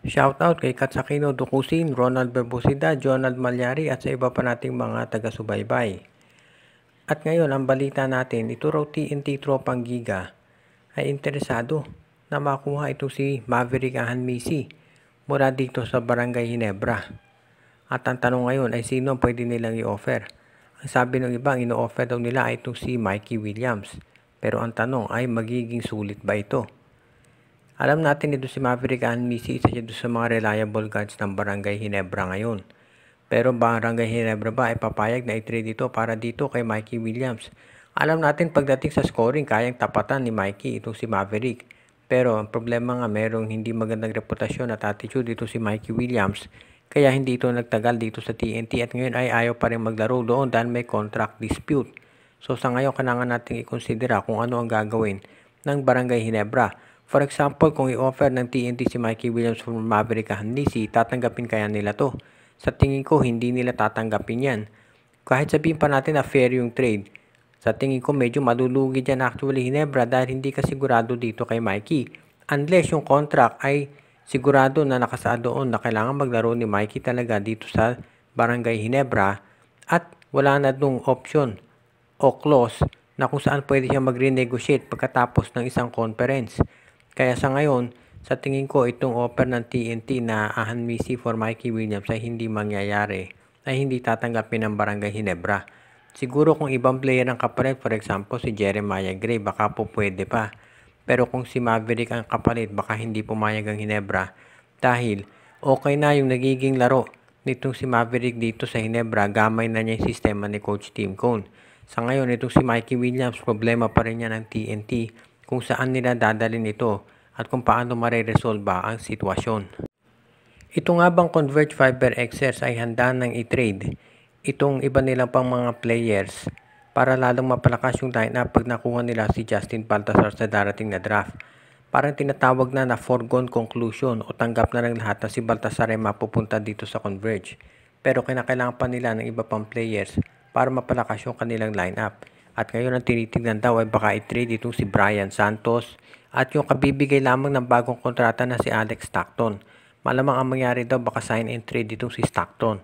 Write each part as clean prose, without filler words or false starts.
Shoutout kay Katsakino Dukusin, Ronald Berbusida, Jonald Malyari at sa iba pa nating mga taga-subaybay. At ngayon, ang balita natin, ito raw TNT Tropang Giga ay interesado na makuha ito si Maverick Ahanmisi mula dito sa Barangay Hinebra. At ang tanong ngayon ay sino ang pwede nilang i-offer? Ang sabi ng iba, ino-offer daw nila ay itong si Mikey Williams. Pero ang tanong ay magiging sulit ba ito? Alam natin ito si Maverick Ahanmisi, isa siya doon sa mga reliable guards ng Barangay Hinebra ngayon. Pero Barangay Hinebra ba ay papayag na i-trade ito para dito kay Mikey Williams? Alam natin pagdating sa scoring, kayang tapatan ni Mikey itong si Maverick. Pero ang problema nga, merong hindi magandang reputasyon at attitude dito si Mikey Williams. Kaya hindi ito nagtagal dito sa TNT at ngayon ay ayaw pa rin maglaro doon dahil may contract dispute. So sa ngayon, kailangan natin i-considera kung ano ang gagawin ng Barangay Hinebra. For example, kung i-offer ng TNT si Mikey Williams for Maverick Ahanmisi, tatanggapin kaya nila to? Sa tingin ko, hindi nila tatanggapin yan. Kahit sabihin pa natin na fair yung trade, sa tingin ko medyo malulugi dyan actually Hinebra dahil hindi ka sigurado dito kay Mikey. Unless yung contract ay sigurado na nakasaad doon na kailangan maglaro ni Mikey talaga dito sa Barangay Hinebra at wala na dong option o clause na kung saan pwede siya mag-renegotiate pagkatapos ng isang conference. Kaya sa ngayon, sa tingin ko itong offer ng TNT na Ahanmisi for Mikey Williams ay hindi mangyayari, ay hindi tatanggapin ng Barangay Hinebra. Siguro kung ibang player ang kapalit, for example si Jeremiah Gray, baka po pwede pa. Pero kung si Maverick ang kapalit, baka hindi pumayag ang Hinebra dahil okay na yung nagiging laro nitong si Maverick dito sa Hinebra, gamay na niya yung sistema ni Coach Tim Cone. Sa ngayon, itong si Mikey Williams, problema pa rin niya ng TNT kung saan nila dadalhin ito at kung paano mareresolve ang sitwasyon. Ito nga bang Converge Fiber XS ay handa nang i-trade itong iba nilang pang mga players para lalong mapalakas yung lineup pag nakuha nila si Justin Baltazar sa darating na draft? Parang tinatawag na foregone conclusion o tanggap na ng lahat na si Baltazar ay mapupunta dito sa Converge. Pero kinakailangan pa nila ng iba pang players para mapalakas yung kanilang lineup. At ngayon ang tinitignan daw ay baka i-trade itong si Brian Santos at yung kabibigay lamang ng bagong kontrata na si Alex Stockton. Malamang ang mangyari daw baka sign and trade itong si Stockton.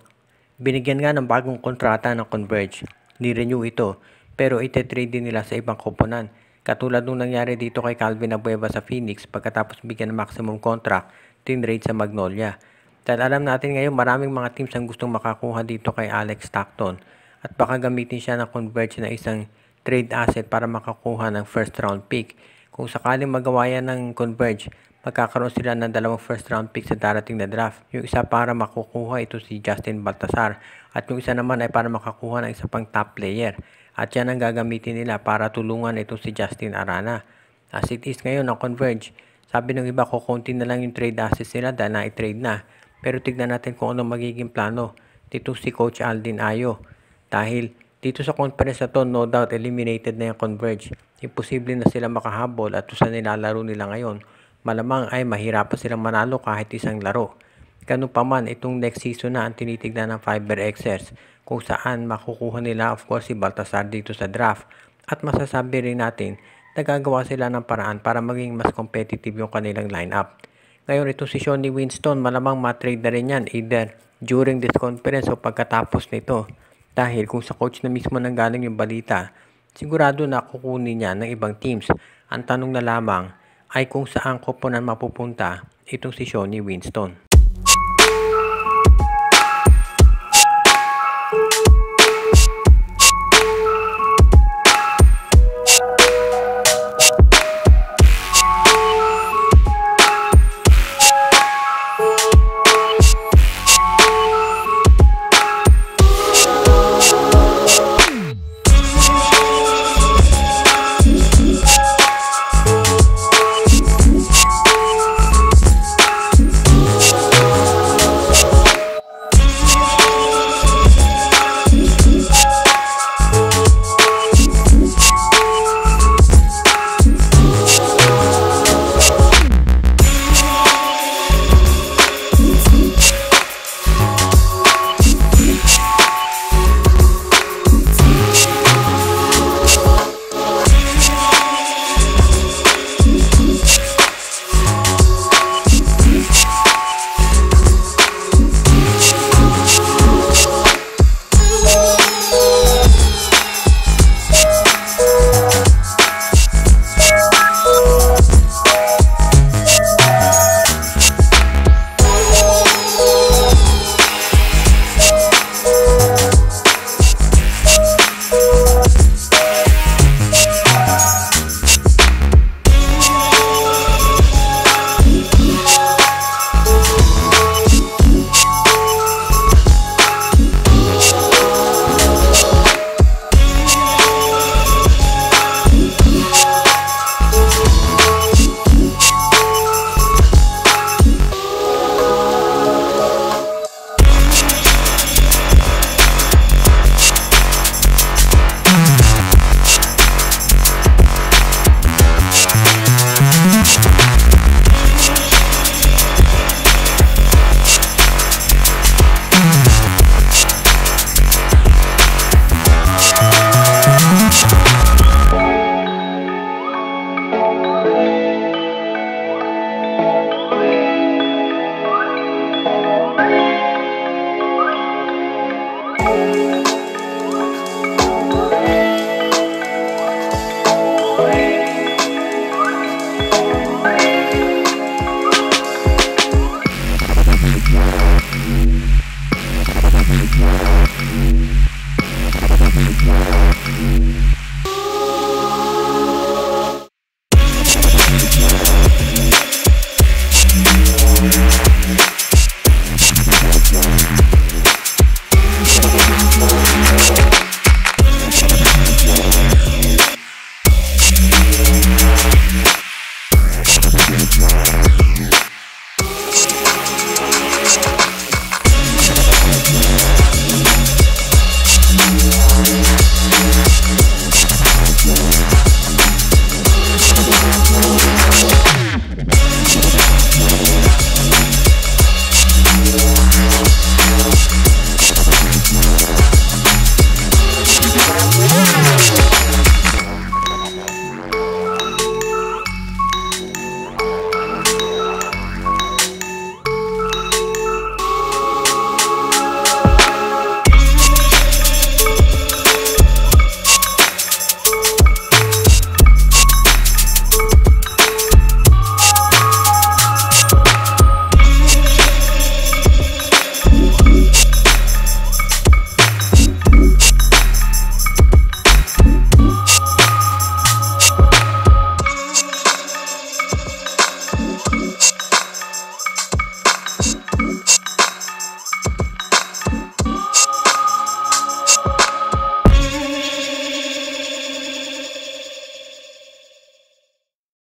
Binigyan nga ng bagong kontrata ng Converge. Ni-renew ito pero ite-trade din nila sa ibang koponan. Katulad nung nangyari dito kay Calvin Abueva sa Phoenix pagkatapos bigyan ng maximum contract, tin-trade sa Magnolia. Dahil alam natin ngayon maraming mga teams ang gustong makakuha dito kay Alex Stockton at baka gamitin siya ng Converge na isang trade asset para makakuha ng first round pick. Kung sakaling magawa yan ng Converge, magkakaroon sila ng 2 first round pick sa darating na draft. Yung isa para makukuha ito si Justin Baltazar at yung isa naman ay para makakuha ng isa pang top player. At yan ang gagamitin nila para tulungan ito si Justin Arana. As it is ngayon ang Converge, sabi ng iba kukunti na lang yung trade assets nila dahil na-trade na. Pero tignan natin kung ano magiging plano dito si Coach Aldin Ayo. Dahil dito sa conference na to, no doubt eliminated na yung Converge. Imposible na sila makahabol at sa nilalaro nila ngayon, malamang ay mahirapan silang manalo kahit isang laro. Ganun pa man, itong next season na ang tinitignan ng Fiber XS kung saan makukuha nila of course si Baltazar dito sa draft. At masasabi rin natin na gagawa sila ng paraan para maging mas competitive yung kanilang lineup. Ngayon ito si Shawnee Winston, malamang matrade na rin yan either during this conference o pagkatapos nito. Dahil kung sa coach na mismo nanggaling yung balita, sigurado na kukunin niya ng ibang teams. Ang tanong na lamang ay kung saan koponan mapupunta itong si Shawnee Winston.